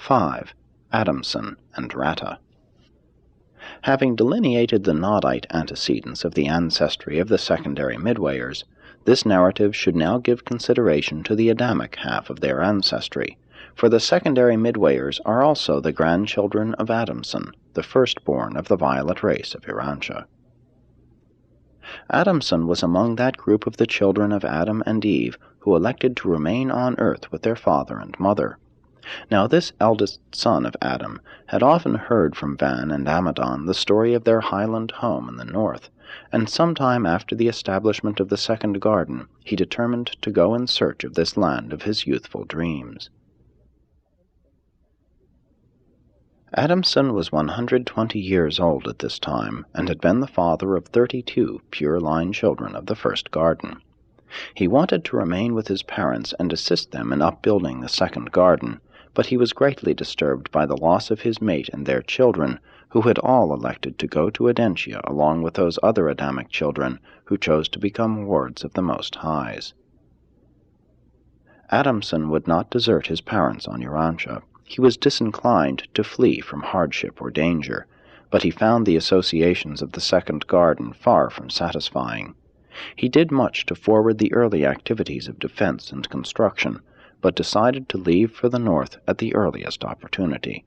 5. ADAMSON and RATTA. Having delineated the Nodite antecedents of the ancestry of the secondary Midwayers, this narrative should now give consideration to the Adamic half of their ancestry, for the secondary Midwayers are also the grandchildren of Adamson, the firstborn of the violet race of Urantia. Adamson was among that group of the children of Adam and Eve who elected to remain on earth with their father and mother. Now this eldest son of Adam had often heard from Van and Amadon the story of their highland home in the north, and some time after the establishment of the second garden he determined to go in search of this land of his youthful dreams. Adamson was 120 years old at this time, and had been the father of 32 pure-line children of the first garden. He wanted to remain with his parents and assist them in upbuilding the second garden, but he was greatly disturbed by the loss of his mate and their children, who had all elected to go to Urantia along with those other Adamic children who chose to become wards of the Most Highs. Adamson would not desert his parents on Urantia. He was disinclined to flee from hardship or danger, but he found the associations of the second garden far from satisfying. He did much to forward the early activities of defense and construction, but decided to leave for the north at the earliest opportunity.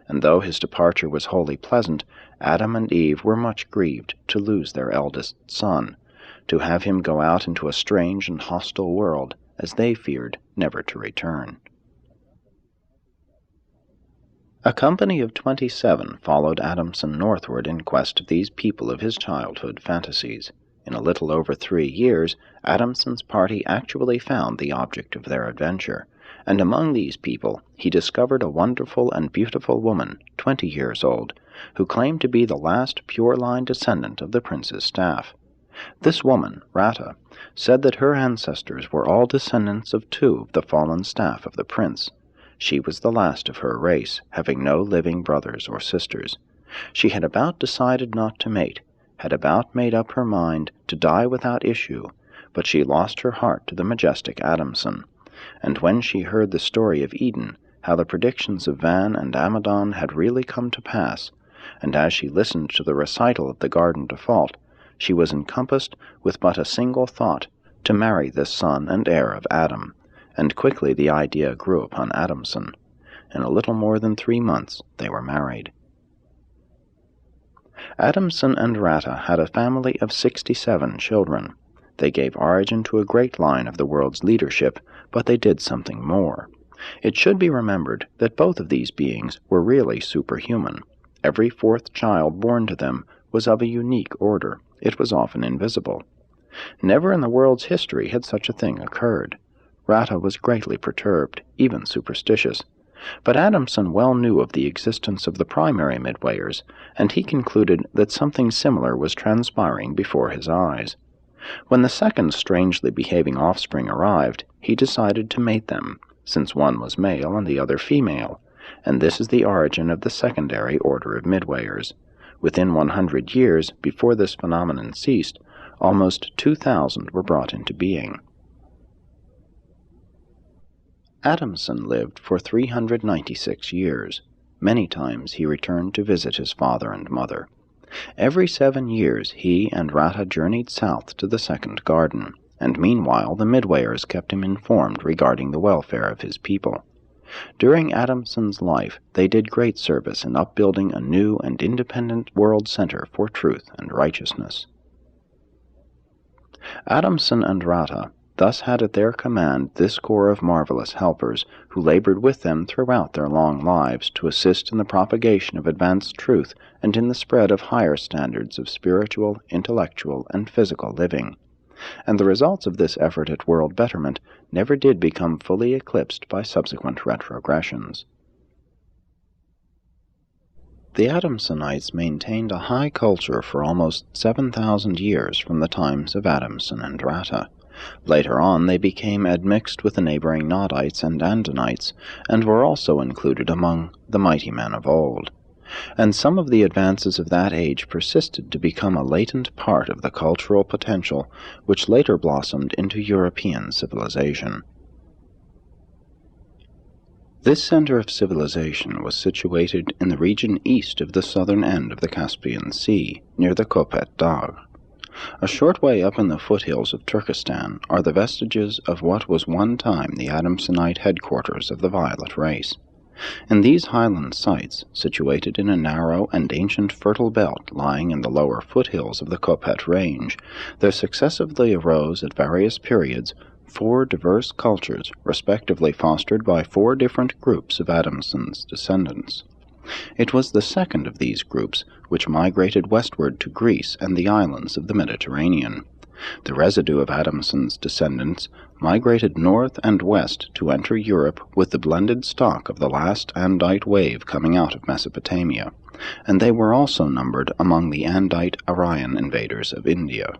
And though his departure was wholly pleasant, Adam and Eve were much grieved to lose their eldest son, to have him go out into a strange and hostile world, as they feared never to return. A company of 27 followed Adamson northward in quest of these people of his childhood fantasies. In a little over 3 years, Adamson's party actually found the object of their adventure, and among these people he discovered a wonderful and beautiful woman, 20 years old, who claimed to be the last pure-line descendant of the prince's staff. This woman, Ratta, said that her ancestors were all descendants of 2 of the fallen staff of the prince. She was the last of her race, having no living brothers or sisters. She had about decided not to mate, had about made up her mind to die without issue, but she lost her heart to the majestic Adamson, and when she heard the story of Eden, how the predictions of Van and Amadon had really come to pass, and as she listened to the recital of the garden default, she was encompassed with but a single thought, to marry this son and heir of Adam, and quickly the idea grew upon Adamson. In a little more than 3 months they were married. Adamson and Ratta had a family of 67 children. They gave origin to a great line of the world's leadership, but they did something more. It should be remembered that both of these beings were really superhuman. Every 4th child born to them was of a unique order. It was often invisible. Never in the world's history had such a thing occurred. Ratta was greatly perturbed, even superstitious. But Adamson well knew of the existence of the primary Midwayers, and he concluded that something similar was transpiring before his eyes. When the second strangely behaving offspring arrived, he decided to mate them, since one was male and the other female, and this is the origin of the secondary order of Midwayers. Within 100 years, before this phenomenon ceased, almost 2,000 were brought into being. Adamson lived for 396 years. Many times he returned to visit his father and mother. Every 7 years he and Ratta journeyed south to the second garden, and meanwhile the Midwayers kept him informed regarding the welfare of his people. During Adamson's life they did great service in upbuilding a new and independent world center for truth and righteousness. Adamson and Ratta thus had at their command this corps of marvelous helpers, who labored with them throughout their long lives to assist in the propagation of advanced truth and in the spread of higher standards of spiritual, intellectual, and physical living. And the results of this effort at world betterment never did become fully eclipsed by subsequent retrogressions. The Adamsonites maintained a high culture for almost 7,000 years from the times of Adamson and Ratta. Later on they became admixed with the neighboring Nodites and Andonites, and were also included among the mighty men of old. And some of the advances of that age persisted to become a latent part of the cultural potential which later blossomed into European civilization. This center of civilization was situated in the region east of the southern end of the Caspian Sea, near the Kopet Dagh. A short way up in the foothills of Turkestan are the vestiges of what was one time the Adamsonite headquarters of the Violet race. In these highland sites, situated in a narrow and ancient fertile belt lying in the lower foothills of the Kopet Range, there successively arose at various periods 4 diverse cultures, respectively fostered by 4 different groups of Adamson's descendants. It was the second of these groups which migrated westward to Greece and the islands of the Mediterranean. The residue of Adamson's descendants migrated north and west to enter Europe with the blended stock of the last Andite wave coming out of Mesopotamia, and they were also numbered among the Andite Aryan invaders of India.